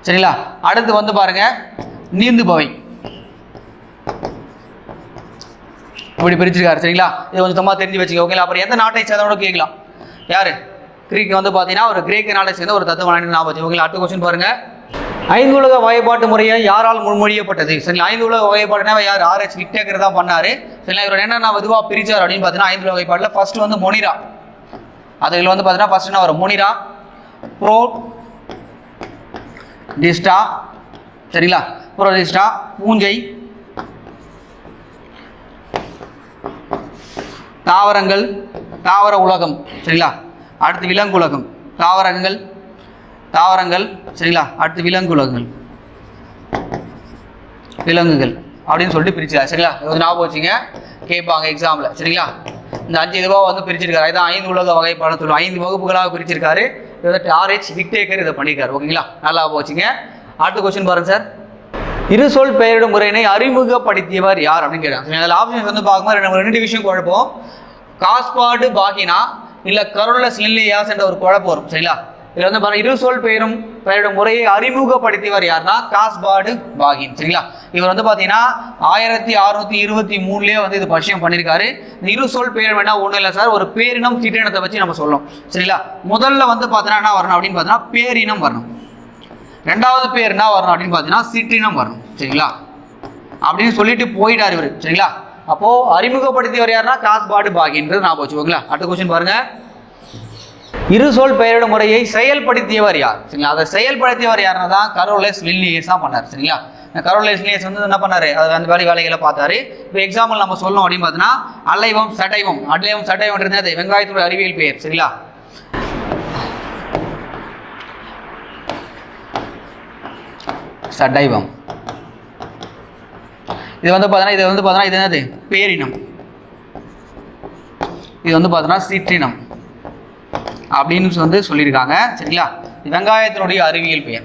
சரிங்களா, அடுத்து வந்து பாருங்க நீந்துபவை. இப்படி பிரிச்சிருக்காரு. சரிங்களா, இது கொஞ்சம் சும்மா தெரிஞ்சு வச்சுக்க. ஓகேங்களா, அப்புறம் எந்த நாட்டை சேர்ந்தவனோட கேட்கலாம். யாரு, கிரீக் வந்து பார்த்தீங்கன்னா ஒரு கிரேக்க நாட்டை சேர்ந்த ஒரு தத்துவ ஞாபகம் வச்சு. ஓகேங்களா, அடுத்த கொஸ்டின் பாருங்க, 5 உலக வகைப்பாட்டு முறையை யாரால் முன்மொழியப்பட்டது. சரிங்களா, 5 உலக வகைப்பாடுனா யார், ஆர்ஹெச் விக்டேக்கர் தான் பண்ணாரு. சரிங்களா, இவர் என்னென்ன இதுவாக பிரிச்சார் அப்படின்னு பார்த்தீங்கன்னா 5 உலக வகைப்பாட்டில் ஃபர்ஸ்ட் வந்து மொனிரா. அதில் வந்து பார்த்தீங்கன்னா ஃபர்ஸ்ட் என்ன வரும், மொனிரா, புரோடிஸ்டா. சரிங்களா, புரோடிஸ்டா, பூஞ்சை, தாவரங்கள், தாவர உலகம். சரிங்களா, அடுத்து விலங்குலகம். தாவரங்கள். சரிங்களா, அடுத்து விலங்குகள் அப்படின்னு சொல்லிட்டு பிரிச்சுக்கலாம். சரிங்களா, இது ஞாபகம் வச்சுங்க, கேட்பாங்க எக்ஸாமில். சரிங்களா, இந்த 5 இதுவாக வந்து பிரிச்சிருக்காரு. இதான் 5 உலக வகைப்பாடுன்னு சொல்லுவோம். 5 வகுப்புகளாக பிரிச்சிருக்காரு. இதை ஆர்ஹெச் விக்டேக்கர் இதை பண்ணியிருக்காரு. ஓகேங்களா, நல்லா வச்சுங்க. அடுத்த கொஸ்டின் பாருங்க சார், இரு சொல் பெயரிடும் முறையினை அறிமுகப்படுத்தியவர் யார் அப்படின்னு கேட்டாங்க. அதில் ஆப்ஷன்ஸ் வந்து பார்க்கும்போது 2 விஷயம் குழப்பம். காஸ்பார்டு பாகினா இல்லை கரோலஸ் லின்லியாஸ் என்ற ஒரு குழப்பம் வரும். சரிங்களா? இதில் வந்து பாருங்க இரு சொல் பெயரிடும் முறையை அறிமுகப்படுத்தியவர் யாருன்னா காஸ்பார்டு பாகின். சரிங்களா? இவர் வந்து பார்த்தீங்கன்னா 1623 வந்து இது பரிசயம் பண்ணியிருக்காரு. இந்த இரு சொல் பெயர் வேணா ஒன்றும் இல்லை சார், ஒரு பேரினம் சிற்றினத்தை வச்சு நம்ம சொல்லணும். சரிங்களா? முதல்ல வந்து பார்த்தீங்கன்னா என்ன வரணும் அப்படின்னு பார்த்தீங்கன்னா பேரினம் வரணும். ரெண்டாவது பேர் என்ன வரணும் அப்படின்னு பார்த்தீங்கன்னா சிற்றினம் வரணும். சரிங்களா? அப்படின்னு சொல்லிட்டு போயிட்டார் இவர். சரிங்களா? அப்போ அறிமுகப்படுத்தியவர் யாருன்னா காஸ்பார்டு பாகின்றது நான் வச்சுக்கோங்களா. அடுத்த கொஸ்டின் பாருங்க. இரு சொல் பெயரிடும் முறையை செயல்படுத்தியவர் யார்? சரிங்களா? அதை செயல்படுத்தியவர் யாருன்னா தான் கரோலஸ் லின்லியஸ் தான் பண்ணார். சரிங்களா? கரோலஸ் லின்லியஸ் வந்து என்ன பண்ணாரு, அது அந்த வேலைகளை பார்த்தாரு. இப்போ எக்ஸாம்பிள் நம்ம சொல்லணும் அப்படின்னு பார்த்தீங்கன்னா அலைவம் சடைவம். அலைவம் சடைவம்ன்றது வெங்காயத்தோட அறிவியல் பெயர். சரிங்களா? சடைவம். இது வந்து பார்த்தீங்கன்னா இது என்னது பேரினம். இது வந்து பார்த்தீங்கன்னா சிற்றினம் அப்படின்னு வந்து சொல்லியிருக்காங்க. சரிங்களா? வெங்காயத்தினுடைய அறிவியல் பெயர்.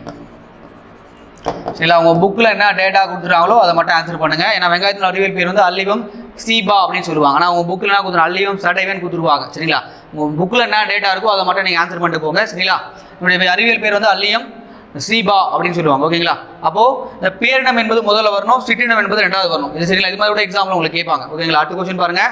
சரிங்களா? உங்கள் புக்கில் என்ன டேட்டா கொடுத்துருக்காங்களோ அதை மட்டும் ஆன்சர் பண்ணுங்கள். ஏன்னா வெங்காயத்தின் அறிவியல் பேர் வந்து அல்லிவம் சீபா அப்படின்னு சொல்லுவாங்க. ஆனால் உங்கள் புக்கில் என்ன கொடுத்துருவாங்க, அல்லிவம் சடைவன் கொடுத்துருவாங்க. சரிங்களா? உங்கள் புக்கில் என்ன டேட்டா இருக்கோ அதை மட்டும் நீங்கள் ஆன்சர் பண்ணிட்டு போங்க. சரிங்களா? என்னுடைய அறிவியல் பேர் வந்து அல்லியம் சீபா அப்படின்னு சொல்லுவாங்க. ஓகேங்களா? அப்போது இந்த பேரினம் என்பது முதல்ல வரணும், சிற்றினம் என்பது ரெண்டாவது வரணும். இது சரிங்களா? இது மாதிரி எக்ஸாம்பிள் உங்களுக்கு கேட்பாங்க. ஓகேங்களா? அடுத்த கொஸ்டின் பாருங்க.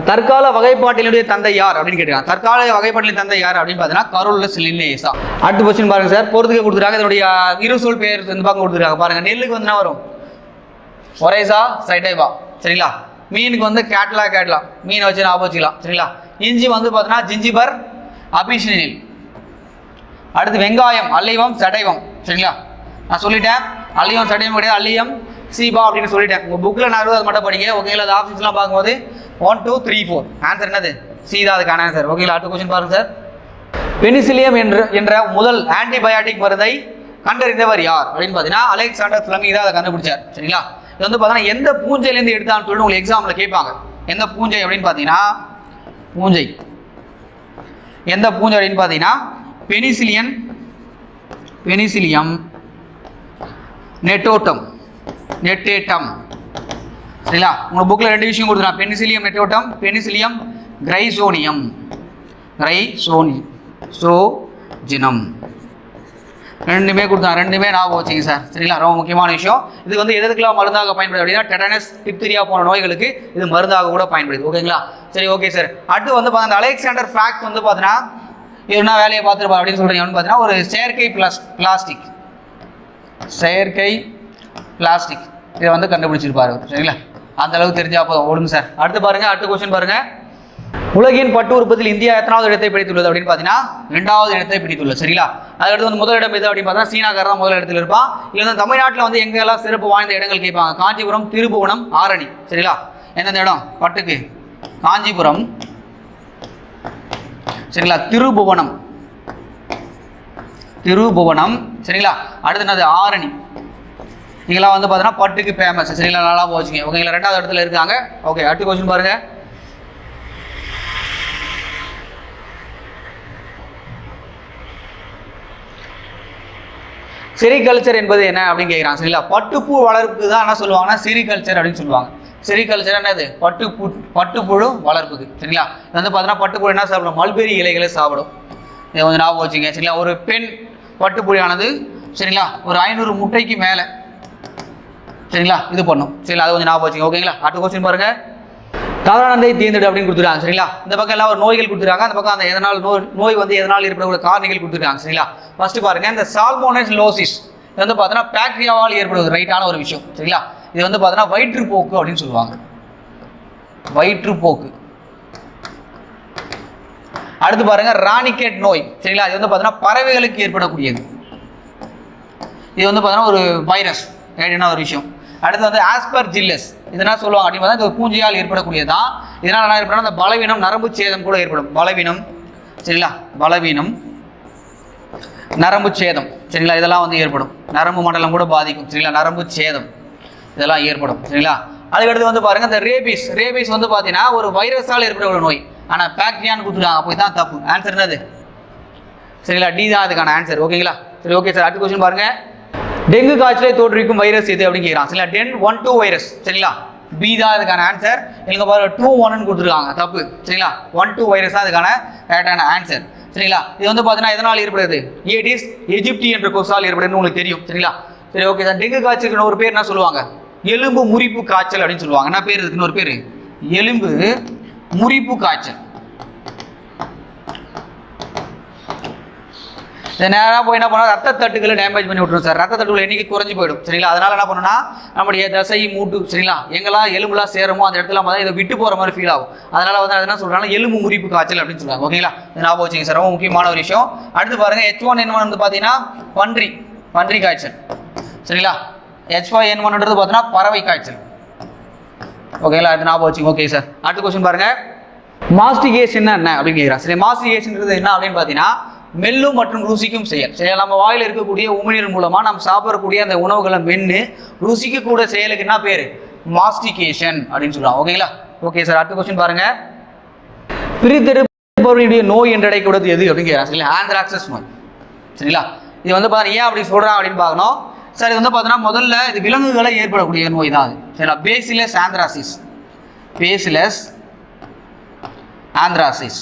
தற்கால வகைப்பாட்டினுடைய தந்தை யார் அப்படின்னு கேட்குறாங்க. தற்கால வகைப்பாட்டின் தந்தை யார் அப்படின்னு பார்த்தீங்கன்னா கரோலஸ் லின்லியஸ். அடுத்த கொஸ்டின் பாருங்க சார். பொறுத்துக்க கொடுத்துருக்காங்க. இதனுடைய இரு சொல் பெயர் இந்த பக்கம் கொடுத்துருக்காங்க பாருங்க. நெல்லுக்கு வந்து என்ன வரும், ஒரேசா சைடைவா. சரிங்களா? மீனுக்கு வந்து கேட்லா மீனை வச்சு ஞாபகம் வச்சுக்கலாம். சரிங்களா? இஞ்சி வந்து பார்த்தீங்கன்னா ஜிஞ்சிபர் அபிஷனில். அடுத்து வெங்காயம் அல்லிவம் சடைவம். சரிங்களா? நான் சொல்லிட்டேன் அல்லிவம் சடைவம் கிடையாது, அல்லியம் சீபா அப்படின்னு சொல்லிட்டேன். உங்கள் புக்கில் நான் அது மட்டும் படிங்க. ஓகேங்களா? அது ஆப்ஷன்ஸ்லாம் பார்க்கும்போது 1 2 3 4 ஆன்சர் என்னது சீதா அதுக்கான ஆன்சர். ஓகேங்களா? அடுத்த கொஸ்டின் பாருங்க சார். பெனிசிலியம் என்ற முதல் ஆன்டிபயாட்டிக் மருந்தை கண்டறிந்தவர் யார் அப்படின்னு பார்த்தீங்கன்னா அலெக்சாண்டர் ஃப்ளெமிங் தான் அதை கண்டுபிடிச்சார். சரிங்களா? இது வந்து பார்த்தீங்கன்னா எந்த பூஞ்சையிலேருந்து எடுத்தான்னு சொல்லிட்டு உங்களுக்கு எக்ஸாமில் கேட்பாங்க. எந்த பூஞ்சை அப்படின்னு பார்த்தீங்கன்னா எந்த பூஞ்சை அப்படின்னு பார்த்தீங்கன்னா பெனிசிலியம் நெட்டேட்டம். சரிங்களா? உங்கள் புக்கில் ரெண்டு விஷயம் கொடுத்துருக்காங்க. பெனிசிலியம் நெட்டோட்டம், பெனிசிலியம் கிரைசோனியம் ரெண்டுமே கொடுத்தாங்க. ரெண்டுமே ஞாபகம் வச்சுங்க சார். சரிங்களா? ரொம்ப முக்கியமான விஷயம். இது வந்து எதுக்கெல்லாம் மருந்தாக பயன்படுது அப்படின்னா டெட்டனஸ் டிப்தீரியா போன்ற நோய்களுக்கு இது மருந்தாக கூட பயன்படுது. ஓகேங்களா? சரி, ஓகே சார். அடுத்து வந்து பார்த்தீங்கன்னா அலெக்சாண்டர் ஃபேக்ட் வந்து பார்த்தீங்கன்னா என்ன வேலையை பார்த்துருப்பார் அப்படின்னு சொல்கிறீங்க அப்படின்னு பார்த்தீங்கன்னா ஒரு செயற்கை பிளாஸ்டிக் இதை வந்து கண்டுபிடிச்சிருப்பாரு. சரிங்களா? அந்த அளவுக்கு தெரிஞ்சா போதும். ஓடுங்க சார். அடுத்து பாருங்க. அடுத்த கொஸ்டின் பாருங்க. உலகின் பட்டு உற்பத்தியில் இந்தியா எத்தனாவது இடத்தை பிடித்துள்ளது அப்படின்னு பார்த்தீங்கன்னா 2வது இடத்தை பிடித்துள்ளது. சரிங்களா? அதுக்கடுத்து வந்து முதல் இடம் எது அப்படின்னு பார்த்தீங்கன்னா சீனாக்கார தான் முதல் இடத்துல இருப்பான். இல்லை வந்து தமிழ்நாட்டில் வந்து எங்கெல்லாம் சிறப்பு வாய்ந்த இடங்கள் கேட்பாங்க. காஞ்சிபுரம், திருபுவனம், ஆரணி. சரிங்களா? எந்தெந்த இடம் பட்டுக்கு? காஞ்சிபுரம். சரிங்களா? திருபுவனம். சரிங்களா? அடுத்து என்னது ஆரணி. இங்கெல்லாம் வந்து பார்த்தீங்கன்னா பட்டுக்கு ஃபேமஸ். சரிங்களா? நல்லா போச்சுங்க. ஓகேங்களா? 2வது இடத்துல இருக்காங்க. ஓகே, அடுத்த கொஸ்டின் பாருங்க. செரிகல்ச்சர் என்பது என்ன அப்படின்னு கேட்குறாங்க. சரிங்களா? பட்டுப்பூ வளர்ப்புக்கு தான் என்ன சொல்லுவாங்கன்னா செரிகல்ச்சர் அப்படின்னு சொல்லுவாங்க. செரிகல்ச்சர் என்னது பட்டுப்புழு வளர்ப்புக்கு. சரிங்களா? இது வந்து பார்த்தீங்கன்னா பட்டுப்புழு என்ன சாப்பிடும், மல்பெரி இலைகளை சாப்பிடும். இதை கொஞ்சம் ஞாபகம் வச்சுங்க. சரிங்களா? ஒரு பெண் பட்டுப்புழியானது சரிங்களா ஒரு 500 முட்டைக்கு மேலே சரிங்களா இது பண்ணும். சரிங்களா? அது கொஞ்சம் ஞாபகம் வச்சுங்க. ஓகேங்களா? அடுத்த கொஸ்டின் பாருங்க. தவறானதை தேர்ந்தெடு அப்படின்னு கொடுத்துருக்காங்க. சரிங்களா? இந்த பக்கம் எல்லாம் ஒரு நோய்கள் கொடுத்துருக்காங்க. அந்த பக்கம் அந்த நோய் வந்து எதனால் ஏற்படக்கூடிய காரணிகள் கொடுத்துருக்காங்க. சரிங்களா? ஃபர்ஸ்ட் பாருங்க. இந்த சால்மோனெலோசிஸ் இது வந்து பார்த்தீங்கன்னா பாக்டீரியாவால் ஏற்படுவது ரைட்டான ஒரு விஷயம். சரிங்களா? இது வந்து பார்த்தீங்கன்னா வயிற்றுப்போக்கு அப்படின்னு சொல்லுவாங்க. வயிற்றுப்போக்கு. அடுத்து பாருங்க ராணிகேட் நோய். சரிங்களா? இது வந்து பார்த்தீங்கன்னா பறவைகளுக்கு ஏற்படக்கூடியது. இது வந்து பார்த்தீங்கன்னா ஒரு வைரஸ் ரைட்டான ஒரு விஷயம். அடுத்து வந்து ஆஸ்பர்ஜில்லஸ் இது என்ன சொல்லுவாங்க அப்படின்னு பார்த்தா இது பூஞ்சையால் ஏற்படக்கூடியதான். இதனால் என்ன ஏற்படும், அந்த பலவீனம் நரம்பு சேதம் கூட ஏற்படும். பலவீனம் சரிங்களா? பலவீனம் நரம்பு சேதம் சரிங்களா? இதெல்லாம் வந்து ஏற்படும். நரம்பு மண்டலம் கூட பாதிக்கும். சரிங்களா? நரம்பு சேதம் இதெல்லாம் ஏற்படும். சரிங்களா? அதுக்கடுத்து வந்து பாருங்க இந்த ரேபிஸ் வந்து பார்த்தீங்கன்னா ஒரு வைரஸால் ஏற்படக்கூடிய நோய். ஆனால் பாக்டீரியான்னு கொடுத்துருக்காங்க. அப்போ இதுதான் தப்பு. ஆன்சர் என்னது? சரிங்களா? டி தான் அதுக்கான ஆன்சர். ஓகேங்களா? சரி, ஓகே சார். அடுத்த கொஸ்டின் பாருங்க. டெங்கு காய்ச்சலை தோற்றுவிக்கும் வைரஸ் எது அப்படின்னு கேட்குறான். சரிங்களா? Ten 1-2 virus. சரிங்களா? பி தான் இதுக்கான ஆன்சர். எங்க பாருங்க 2 1 கொடுத்துருக்காங்க, தப்பு. சரிங்களா, 1 2 வைரஸ் தான் இதுக்கான கரெக்டான ஆன்சர். சரிங்களா, இது வந்து பார்த்தீங்கன்னா எதனால் ஏற்படுது? ஏடிஸ் எஜிப்டி என்ற கொசால் ஏற்படுதுன்னு உங்களுக்கு தெரியும். சரிங்களா, சரி ஓகே சார். டெங்கு காய்ச்சலுக்கு ஒரு பேர் என்ன சொல்லுவாங்க? எலும்பு முறிப்பு காய்ச்சல் அப்படின்னு சொல்லுவாங்க. என்ன பேர் இருக்குன்னு ஒரு பேர்? எலும்பு முறிப்பு காய்ச்சல். நேராக போய் என்ன பண்ணோம், ரத்த தட்டுகளை டேமேஜ் பண்ணி விட்டுரும் சார். ரத்த தட்டுகள் எண்ணிக்கை குறைஞ்சி போயிடும். சரிங்களா, அதனால என்ன பண்ணணும்னா நம்முடைய தசை மூட்டு, சரிங்களா, எங்கெல்லாம் எலும்புலாம் சேருமோ அந்த இடத்துல பார்த்தா இதை விட்டு போகிற மாதிரி ஃபீல் ஆகும். அதனால வந்து அது என்ன சொல்றாங்க, எலும்பு முறிப்பு காய்ச்சல் அப்படின்னு சொல்லுவாங்க. ஓகேங்களா, ஞாபகம் வச்சுங்க சார், ரொம்ப முக்கியமான ஒரு விஷயம். அடுத்து பாருங்க, H1N1 வந்து பார்த்தீங்கன்னா பன்றி காய்ச்சல். சரிங்களா, H5N1ன்றது பார்த்தீங்கன்னா பறவை காய்ச்சல். ஓகேங்களா, அது ஞாபகம் வச்சுங்க. Okay sir. அடுத்த கொஸ்டின் பாருங்க, மாஸ்டிகேஷன் என்ன அப்படின்னு கேட்குறான். சரி, மாஸ்டிகேஷன்ன்றது என்ன அப்படின்னு பார்த்தீங்கன்னா மெல்லும் மற்றும் ருசிக்கும் செயல். சரி, நம்ம வாயில் இருக்கக்கூடிய உமிழ்நீர் மூலமா நம்ம சாப்பிடக்கூடிய அந்த உணவுகளை மென்று ருசிக்கக்கூட செயலுக்கு என்ன பேரு? மாஸ்டிகேஷன் அப்படின்னு சொல்லுவாங்க. ஓகேங்களா, ஓகே சார். அடுத்த கொஸ்டின் பாருங்க, பிரித்தெடுப்பவருடைய நோய் என்று அழைக்கப்படுவது எது அப்படின்னு கேட்குறாங்க. சரிங்களா, ஆந்த்ராக்சஸ் நோய். சரிங்களா, இது வந்து பார்த்தீங்கன்னா ஏன் அப்படி சொல்றாங்க அப்படின்னு பார்க்கணும். சார், இது வந்து பார்த்தீங்கன்னா முதல்ல இது விலங்குகளை ஏற்படக்கூடிய நோய் தான் அது. சரிங்களா, bacillus anthracis. Bacillus anthracis.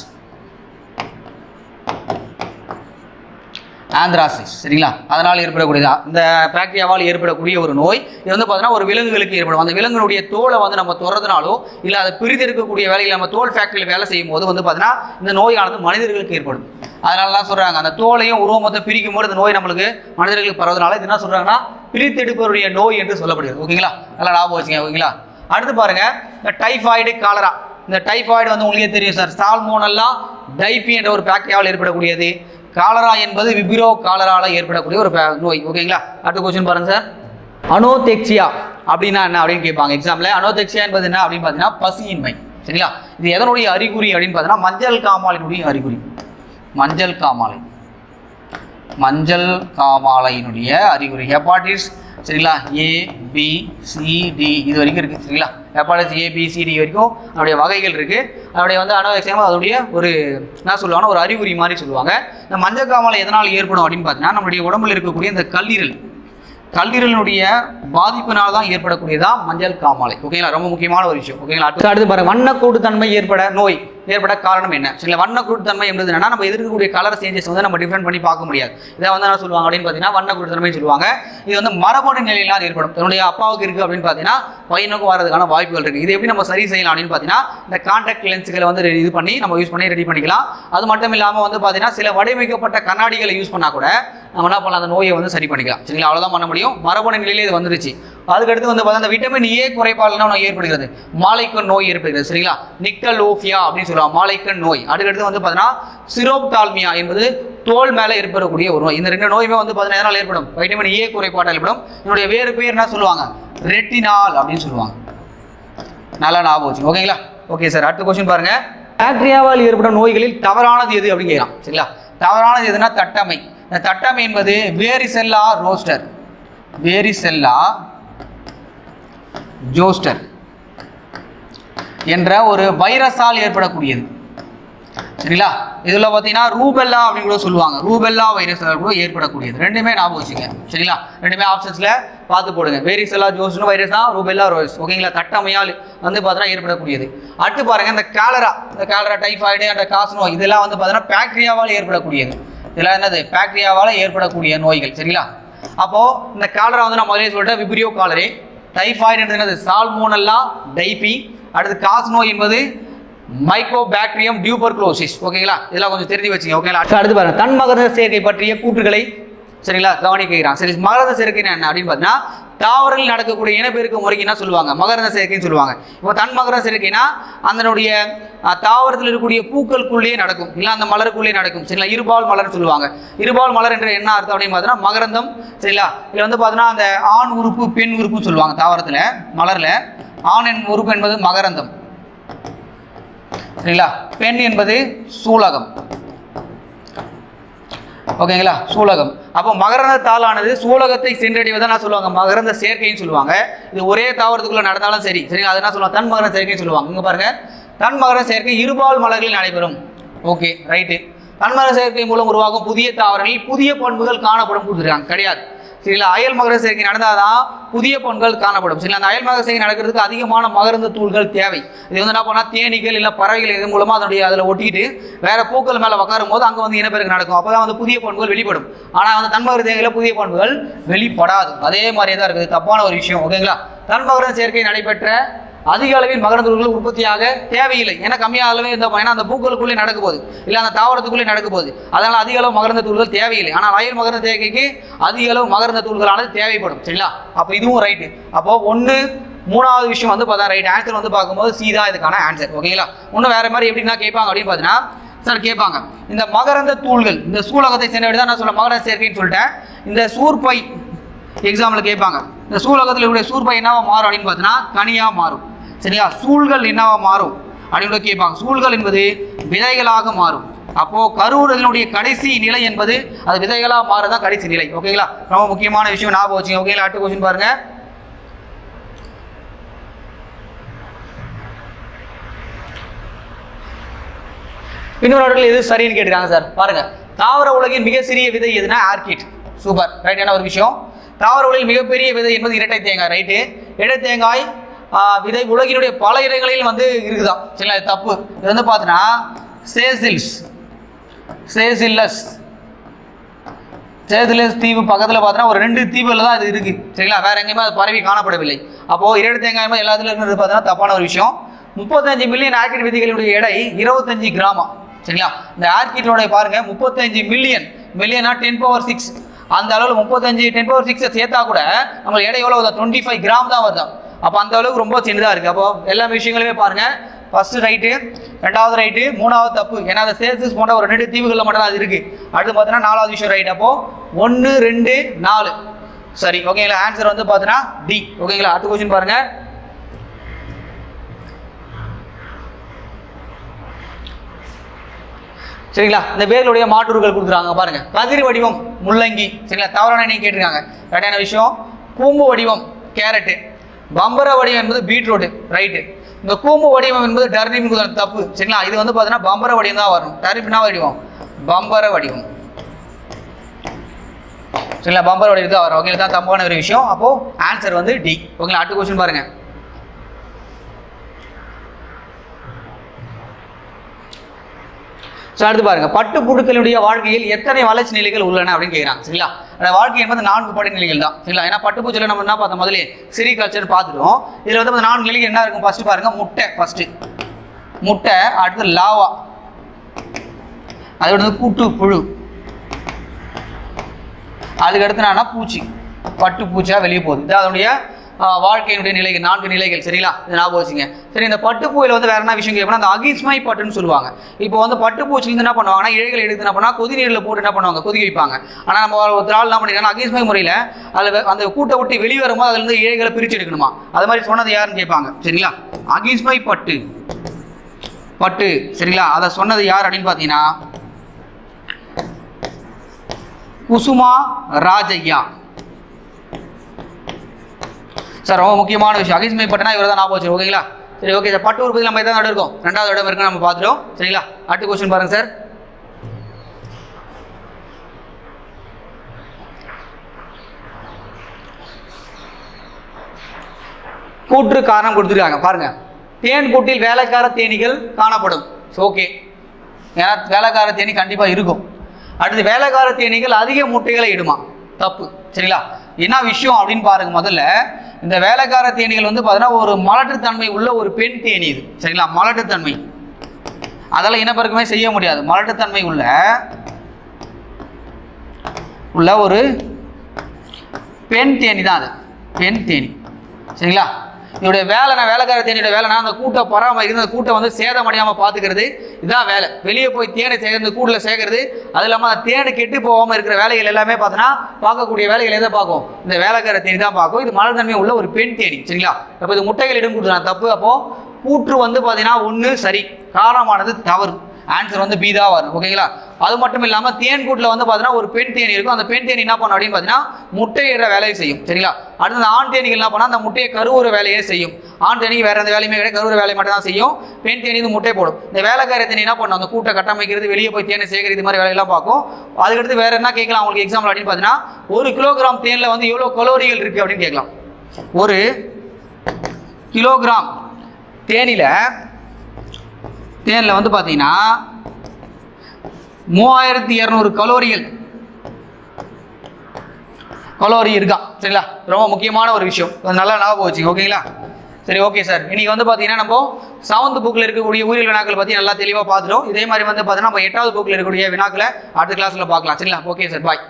Anthracis. சரிங்களா, அதனால் ஏற்படக்கூடியது இந்த பாக்டீரியாவால் ஏற்படக்கூடிய ஒரு நோய். இது வந்து பார்த்தீங்கன்னா ஒரு விலங்குகளுக்கு ஏற்படும். அந்த விலங்குடைய தோலை வந்து நம்ம தொடர்றதுனாலோ இல்லை அதை பிரித்தெடுக்கக்கூடிய வேலையில் நம்ம தோல் ஃபேக்டரியில் வேலை செய்யும் போது வந்து பார்த்தீங்கன்னா இந்த நோயானது மனிதர்களுக்கு ஏற்படும். அதனாலலாம் சொல்கிறாங்க, அந்த தோலையும் உருவமத்தை பிரிக்கும் போது இந்த நோய் நம்மளுக்கு மனிதர்களுக்கு பரவதுனால இது என்ன சொல்கிறாங்கன்னா பிரித்தெடுப்பவருடைய நோய் என்று சொல்லப்படுகிறது. ஓகேங்களா, நல்லா ஞாபகம் வச்சுங்க. ஓகேங்களா, அடுத்து பாருங்க, இந்த டைஃபாய்டு காலரா. இந்த டைஃபாய்டு வந்து உங்களுக்கே தெரியும் சார், சால்மோனெல்லா டைபி என்ற ஒரு பாக்டீரியாவால் ஏற்படக்கூடியது. காலரா என்பது விபிரோ காலரால ஏற்படக்கூடிய ஒரு நோய். ஓகேங்களா, அடுத்த கொஸ்டின் பாருங்க சார், அனோதெக்சியா அப்படின்னா என்ன அப்படின்னு கேட்பாங்க எக்ஸாம்ல. அனோதெக்சியா என்பது என்ன அப்படின்னு பார்த்தீங்கன்னா பசியின்மை. சரிங்களா, இது எதனுடைய அறிகுறி அப்படின்னு பார்த்தீங்கன்னா மஞ்சள் காமாலையினுடைய அறிகுறி. மஞ்சள் காமாலையினுடைய அறிகுறி. ஹெப்பாட்டிஸ். சரிங்களா, ABCD இது வரைக்கும் இருக்குது. சரிங்களா, ஹெப்பாட்டிஸ் ABCD வரைக்கும் அதனுடைய வகைகள் இருக்குது. அதனுடைய வந்து அனோதெக்சியா அதனுடைய ஒரு என்ன சொல்லுவாங்கன்னா ஒரு அறிகுறி மாதிரி சொல்லுவாங்க. இந்த மஞ்சள் காமாலை எதனால் ஏற்படும் அப்படின்னு பார்த்தீங்கன்னா நம்மளுடைய உடம்புல இருக்கக்கூடிய இந்த கல்லீரலினுடைய பாதிப்பினால் தான் ஏற்படக்கூடியதான் மஞ்சள் காமாலை. ஓகேங்களா, ரொம்ப முக்கியமான ஒரு விஷயம். ஓகேங்களா, அடுத்து பாருங்க, வண்ணக்கூட்டுத்தன்மை ஏற்பட காரணம் என்ன? சரிங்களா, வண்ணக்கூட்டுத்தன்மை என்பது என்னன்னா நம்ம எதிர்க்கக்கூடிய கலர் சேஞ்சஸ் வந்து நம்ம டிஃபரெண்ட் பண்ணி பார்க்க முடியாது. இதை வந்து என்ன சொல்லுவாங்க அப்படின்னு பார்த்தீங்கன்னா வண்ணக்கூட்டுத்தன்மை சொல்லுவாங்க. இது வந்து மரபணு நிலையிலாம் ஏற்படும். என்னுடைய அப்பாவுக்கு இருக்குது அப்படின்னு பார்த்தீங்கன்னா பையனுக்கும் வரதுக்கான வாய்ப்புகள் இருக்குது. இது எப்படி நம்ம சரி செய்யலாம் அப்படின்னு பார்த்தீங்கன்னா இந்த கான்டாக்ட் லென்ஸுகளை வந்து இது பண்ணி நம்ம யூஸ் பண்ணி ரெடி பண்ணிக்கலாம். அது மட்டும் இல்லாமல் வந்து பார்த்தீங்கன்னா சில வடிவமைக்கப்பட்ட கண்ணாடிகளை யூஸ் பண்ணால் கூட நம்ம என்ன பண்ணலாம், அந்த நோயை வந்து சரி பண்ணிக்கலாம். சரிங்களா, அவ்வளோதான் பண்ண முடியும். மரபணு நிலையிலே இது வந்துருச்சு. அதுக்கடுத்து வந்து பார்த்தா அந்த விட்டமின் ஏ குறைபாடுனா நோய் ஏற்படுகிறது, மாலைக்கண் நோய் ஏற்படுகிறது. சரிங்களா, நிக்கலோஃபியா அப்படின்னு சொல்லுவாங்க, மாலைக்கண் நோய். அதுக்கடுத்து வந்து பார்த்தீங்கன்னா சிரோப்டால்மியா என்பது தோல் மேலே ஏற்படக்கூடிய ஒரு நோய். இந்த 2 நோயுமே வந்து பார்த்தீங்கன்னா எதனால் ஏற்படும்? வைட்டமின் ஏ குறைபாடு ஏற்படும். என்னுடைய வேறு பேர் என்ன சொல்லுவாங்க? ரெட்டினால் அப்படின்னு சொல்லுவாங்க. நல்லா ஞாபகம் வச்சு. ஓகேங்களா, ஓகே சார். அடுத்த கொஸ்டின் பாருங்க, பாக்டீரியாவால் ஏற்படும் நோய்களில் தவறானது எது அப்படின்னு கேட்கலாம். சரிங்களா, தவறானது எதுனா தட்டமை. இந்த தட்டமை என்பது வேரிசெல்லா ஜோஸ்டர் என்ற ஒரு வைரஸால் ஏற்படக்கூடியது. சரிங்களா, இதில் பார்த்தீங்கன்னா ரூபெல்லா அப்படின்னு கூட சொல்லுவாங்க. ரூபெல்லா வைரஸ் கூட ஏற்படக்கூடியது. ரெண்டுமே ஞாபகம் வச்சுங்க. சரிங்களா, ரெண்டுமே ஆப்ஷன்ஸில் பார்த்து போடுங்க. வேரிசெல்லா ஜோஸ்டர் வைரஸ் தான், ரூபெல்லா வைரஸ். ஓகேங்களா, தட்டமையால் வந்து பார்த்தீங்கன்னா ஏற்படக்கூடியது. அடுத்து பாருங்க, இந்த காலரா டைஃபாய்டு அந்த காசு நோய் இதெல்லாம் வந்து பார்த்தீங்கன்னா பாக்டீரியாவால் ஏற்படக்கூடியது. இதெல்லாம் என்னது? பாக்டீரியாவால் ஏற்படக்கூடிய நோய்கள். சரிங்களா, அப்போது இந்த காலரா வந்து நான் முதலே சொல்லிட்டேன், விப்ரியோ காலரே. டைஃபாய்டு என்னது? சால்மோனெல்லா டைபி. அடுத்து காசு நோய் என்பது மைக்கோபாக்டீரியம் டியூபர்குலோசிஸ். ஓகேங்களா, இதெல்லாம் கொஞ்சம் தெரிஞ்சு வச்சுங்க. ஓகேங்களா, அடுத்து பாருங்க, தன்மகரந்த சேர்க்கை பற்றிய கூற்றுகளை சரிங்களா கவனிக்கிறான். சரி, மகரந்த சேர்க்கை என்ன அப்படின்னு பார்த்தீங்கன்னா தாவரங்கள் நடக்கக்கூடிய இனப்பெருக்க முறைக்கு என்ன சொல்லுவாங்க? மகரந்த சேர்க்கைன்னு சொல்லுவாங்க. இப்போ தன் மகரந்த சேர்க்கைனா அதனுடைய தாவரத்தில் இருக்கக்கூடிய பூக்களுக்குள்ளேயே நடக்கும், இல்லை அந்த மலருக்குள்ளேயே நடக்கும். சரிங்களா, இருபால் மலர்னு சொல்லுவாங்க. இருபால் மலர் என்ற என்ன அர்த்தம் அப்படின்னு பார்த்தீங்கன்னா மகரந்தம். சரிங்களா, இதில் வந்து பார்த்தீங்கன்னா அந்த ஆண் உறுப்பு பெண் உறுப்புன்னு சொல்லுவாங்க. தாவரத்தில் மலரில் ஆண் உறுப்பு என்பது மகரந்தம். சரிங்களா, பெண் என்பது சூலகம். ஓகேங்களா, சூலகம். அப்போ மகரந்த தாளானது சூலகத்தை சென்றடைவதை என்ன சொல்லுவாங்க? மகரந்த சேர்க்கைன்னு சொல்லுவாங்க. இது ஒரே தாவரத்துக்குள்ள நடந்தாலும் சரி. சரிங்களா, அது என்ன சொல்லுவாங்க? தன் மகரந்த சேர்க்கைன்னு சொல்லுவாங்க. இங்கே பாருங்க, தன் மகரந்த சேர்க்கை இருபால் மலர்களில் நடைபெறும். Okay, right. தன் மகரந்த சேர்க்கை மூலம் உருவாகும் புதிய தாவரங்களில் புதிய பண்புகள் காணப்படும் கொடுத்துருக்காங்க. கிடையாது. சரிங்களா. அயல் மகர சேர்க்கை நடந்தாதான் புதிய பொருட்கள் காணப்படும். சரிங்களா. அந்த அயல் மகர சேர்க்கை நடக்கிறதுக்கு அதிகமான மகரந்த தூள்கள் தேவை. இது வந்து என்ன பண்ணால் தேனீக்கள் இல்லை பறவைகள் இது மூலமாக அதனுடைய அதில் ஒட்டிக்கிட்டு வேற பூக்கள் மேலே உட்காரும் போது அங்கே வந்து இனப்பெருக்கம் நடக்கும். அப்போ தான் வந்து புதிய பண்புகள் வெளிப்படும். ஆனால் வந்து தன்மகர சேர்க்கையில் புதிய பண்புகள் வெளிப்படாது. அதே மாதிரியே தான் இருக்குது. தப்பான ஒரு விஷயம். ஓகேங்களா. தன்மகர சேர்க்கை நடைபெற்ற அதிக அளவில் மகரந்த தூள்கள் உற்பத்தியாக தேவையில்லை. ஏன்னா கம்மியாக அளவே இருந்தால் ஏன்னா அந்த பூக்களுக்குள்ளே நடக்க போகுது இல்லை அந்த தாவரத்துக்குள்ளே நடக்க போகுது. அதனால் அதிக அளவு மகரந்த தூள்கள் தேவையில்லை. ஆனால் அயல் மகரந்த சேர்க்கைக்கு அதிக அளவு மகரந்த தூள்களானது தேவைப்படும். சரிங்களா. அப்போ இதுவும் ரைட்டு. அப்போ ஒன்று மூணாவது விஷயம் வந்து பார்த்தா ரைட். ஆன்சர் வந்து பார்க்கும்போது சி தான் இதுக்கான ஆன்சர். ஓகேங்களா. இன்னும் வேறு மாதிரி எப்படின்னா கேட்பாங்க அப்படின்னு பார்த்தீங்கன்னா சார் கேட்பாங்க இந்த மகரந்த தூள்கள் இந்த சூலகத்தை சேர்ந்த தான் நான் சொல்ல மகரந்த சேர்க்கைன்னு சொல்லிட்டேன். இந்த சூர்பை எக்ஸாம்பிள் கேட்பாங்க இந்த சூலகத்தில் உடைய சூர்பை என்னவா மாறும் அப்படின்னு பார்த்தீங்கன்னா கனியாக மாறும். சரியா. சூழ்கள் என்னவா மாறும் அப்படின்னு கேட்பாங்க. சூழ்கள் என்பது விதைகளாக மாறும். அப்போ கருவுறதனுடைய கடைசி நிலை என்பது அது விதைகளாக மாறுதான் கடைசி நிலை. ஓகேங்களா. ரொம்ப முக்கியமான விஷயம் ஞாபகம் வச்சுங்க. ஓகேங்களா. அடுத்த கொஸ்டின் பாருங்க. இன்னொரு எது சரின்னு கேட்டுருக்காங்க சார். பாருங்க தாவர உலகின் மிக சிறிய விதை எதுனா ஆர்கிட். Super right. என்ன ஒரு விஷயம். தாவர உலகில் மிகப்பெரிய விதை என்பது இரட்டை தேங்காய். ரைட்டு. இரட்டை தேங்காய் விதை உலகினுடைய பல இடங்களில் வந்து இருக்குதான். சரிங்களா. இது தப்பு. இது வந்து பார்த்தீங்கன்னா சேசில்லஸ் தீவு பக்கத்தில் பார்த்தீங்கன்னா ஒரு 2 தீவுகளில் தான் இது இருக்குது. சரிங்களா. வேற எங்கேயுமே அது பரவி காணப்படவில்லை. அப்போது இரட்டை தேங்காய் எல்லாத்துலையும் இருக்கிறது பார்த்தீங்கன்னா தப்பான ஒரு விஷயம். 35 மில்லியன் ஆர்கிட் விதைகளுடைய எடை 25 கிராமா. சரிங்களா. இந்த ஆர்கிட்டோட பாருங்க 35 மில்லியனா 10⁶. அந்த அளவில் 35 10⁶ சேர்த்தா கூட நம்ம எடை எவ்வளோ வருதா 25 கிராம் தான் வருதா. அப்போ அந்த அளவுக்கு ரொம்ப சின்னதாக இருக்குது. அப்போ எல்லா விஷயங்களுமே பாருங்கள். ஃபஸ்ட்டு ரைட்டு, ரெண்டாவது ரைட்டு, மூணாவது தப்பு. ஏன்னா அந்த சேல்சிஸ் போன்ற ஒரு 2 தீவுகளில் மட்டும் தான் அது இருக்குது. அடுத்து பார்த்தீங்கன்னா நாலாவது விஷயம் ரைட். அப்போது 1 2 4 சரி. ஓகேங்களா. ஆன்சர் வந்து பார்த்தீங்கன்னா டி. ஓகேங்களா. அடுத்த கொஸ்டின் பாருங்கள். சரிங்களா. இந்த வேர்களுடைய மாற்றுகள் கொடுக்குறாங்க பாருங்க. கதிர் வடிவம் முள்ளங்கி. சரிங்களா. தவறான நீங்க கேட்டிருக்காங்க. கரெக்டான விஷயம். கூம்பு வடிவம் கேரட்டு. பம்பர வடிவம் என்பது பீட்ரூட். ரைட்டு. இந்த கூம்பு வடிவம் என்பது டர்னிப். தப்பு. சரிங்களா. இது வந்து பார்த்தீங்கன்னா பம்பர வடிவம் தான் வரும். டர்னிப்னா வடிவம் பம்பர வடிவம். சரிங்களா. பம்பர வடிவம் தான் வரும். ஓகே. தான் தப்பான ஒரு விஷயம். அப்போ ஆன்சர் வந்து டி. ஓகேங்களா. அடுத்த கொஸ்டின் பாருங்க. அடுத்து பாருங்க. பட்டு புழுக்களுடைய வாழ்க்கையில் எத்தனை வளர்ச்சி நிலைகள் உள்ளன அப்படின்னு கேட்குறாங்க. சரிங்களா. அந்த வாழ்க்கை என்பது 4 படிநிலைகள் தான். சரிங்களா. ஏன்னா பட்டுப்பூச்சியில் நம்ம என்ன பார்த்தோம் முதல்ல செரிகல்ச்சர் பார்த்துட்டோம். இதில் வந்து 4 நிலைகள் என்ன இருக்கும். ஃபர்ஸ்ட் பாருங்க முட்டை. ஃபர்ஸ்ட் முட்டை. அடுத்து லாவா. அதோட வந்து கூட்டு புழு. அதுக்கு அடுத்து என்னன்னா பூச்சி. பட்டு பூச்சியாக வெளியே போகுது. இது அதனுடைய வாழ்க்கையினுடைய நிலைகள் 4 நிலைகள். சரிங்களா. இது ஞாபகம் வச்சுங்க. சரி. இந்த பட்டுப்பூவில் வந்து வேற என்ன விஷயம் கேட்போம்னா அந்த அகிஸ்மை பட்டுன்னு சொல்லுவாங்க. இப்போ வந்து பட்டுப்பூச்சிலேருந்து என்ன பண்ணுவாங்கன்னா இழைகள் எடுத்து என்ன பண்ணால் கொதி நீரில் போட்டு என்ன பண்ணுவாங்க கொதிக்க வைப்பாங்க. ஆனால் நம்ம ஒரு நாள் என்ன பண்ணிங்கன்னா அகிஸ்மை முறையில் அதில் அந்த கூட்டை விட்டு வெளியே வரும்போது அதுலேருந்து இழைகளை பிரித்து எடுக்கணுமா. அது மாதிரி சொன்னது யாருன்னு கேட்பாங்க. சரிங்களா. அகிஸ்மை பட்டு. சரிங்களா. அதை சொன்னது யார் அப்படின்னு பார்த்தீங்கன்னா குசுமா ராஜையா சார். ரொம்ப முக்கியமான விஷயம். அகிஸ்மை பட்டுனா இவர் தான் ஞாபகம் வச்சு. ஓகேங்களா. சரி. Okay sir. பட்டு உற்பத்தி நம்ம எதாவது இருக்கோம் 2வது இடம் இருக்கு நம்ம பார்த்துட்டோம். சரிங்களா. அடுத்த கொஸ்டின் பாருங்க சார். கூற்று காரணம் கொடுத்துருக்காங்க பாருங்க. தேன் கூட்டில் வேலைக்கார தேனீகள் காணப்படும். ஓகே. ஏன்னா வேலைக்கார தேனி கண்டிப்பாக இருக்கும். அடுத்து வேலைக்கார தேனீகள் அதிக முட்டைகளை இடுமா. தப்பு. சரிங்களா. என்ன விஷயம் அப்படின்னு பாருங்க. முதல்ல இந்த வேலைக்கார தேனீகள் வந்து பார்த்தீங்கன்னா ஒரு மலட்டுத்தன்மை உள்ள ஒரு பெண் தேனி இது. சரிங்களா. மலட்டுத்தன்மை அதெல்லாம் இனப்பெருக்கமே செய்ய முடியாது. மலட்டுத்தன்மை உள்ள ஒரு பெண் தேனி தான் அது. பெண் தேனி. சரிங்களா. இதோடைய வேலைனா வேலைக்கார தேனியோட வேலைனா அந்த கூட்டை பராமரிக்கிறது. அந்த கூட்டை வந்து சேதமடையாமல் பார்த்துக்கிறது. இதுதான் வேலை. வெளியே போய் தேனை சேர்ந்து கூட்டில் சேர்க்கறது. அது இல்லாமல் அந்த தேனை கெட்டு போகாமல் இருக்கிற வேலைகள் எல்லாமே பார்த்தோன்னா பார்க்கக்கூடிய வேலைகள் எதை பார்க்கும் இந்த வேலைக்கார தேனி தான் பார்க்கும். இது மலர்தன்மை உள்ள ஒரு பெண் தேனி. சரிங்களா. அப்போ இது முட்டைகள் இடம் கொடுத்துருக்காங்க. தப்பு. அப்போது கூற்று வந்து பார்த்தீங்கன்னா 1 சரி. காரணமானது தவறு. ஆன்சர் வந்து பி தான் வரும். ஓகேங்களா? அது மட்டும் இல்லாமல் தேன் கூட்டில் வந்து பார்த்தீங்கன்னா ஒரு பெண் தேனி இருக்கும். அந்த பெண் தேனி என்ன பண்ணும் அப்படின்னு பார்த்தீங்கன்னா முட்டையிடுற வேலையை செய்யும். சரிங்களா? அடுத்து ஆண் தேனிகள் என்ன பண்ணால் அந்த முட்டையை கருவுற வேலையே செய்யும். ஆண் தேனிக்கு வேற எந்த வேலையுமே கிடையாது, கருவுற வேலையை மட்டும் தான் செய்யும். பெண் தேனி வந்து முட்டை போடும். இந்த வேலைக்கார தேனி என்ன பண்ணும், அந்த கூட்டை கட்டமைக்கிறது, வெளியே போய் தேனை சேகரித்து இது மாதிரி வேலையெல்லாம் பார்க்கும். அதுக்கடுத்து வேற என்ன கேட்கலாம் உங்களுக்கு எக்ஸாம்பிள் அப்படின்னு பார்த்தீங்கன்னா, 1 கிலோகிராம் தேனில் வந்து எவ்வளோ கலோரிகள் இருக்குது அப்படின்னு கேட்கலாம். 1 கிலோகிராம் தேனில் வந்து பார்த்தீங்கன்னா 3200 கலோரி இருக்கான். சரிங்களா? ரொம்ப முக்கியமான ஒரு விஷயம், நல்லா ஞாபகம் வச்சுங்க. ஓகேங்களா? சரி, ஓகே சார். இன்னைக்கு வந்து பார்த்தீங்கன்னா நம்ம 7th புக்கில் இருக்கக்கூடிய உயிரியல் வினாக்கள் பற்றி நல்லா தெளிவாக பார்த்துட்டோம். இதே மாதிரி வந்து பார்த்தீங்கன்னா நம்ம 8வது புக்கில் இருக்கக்கூடிய வினாக்களை அடுத்த கிளாஸில் பார்க்கலாம். சரிங்களா? ஓகே சார், பாய்.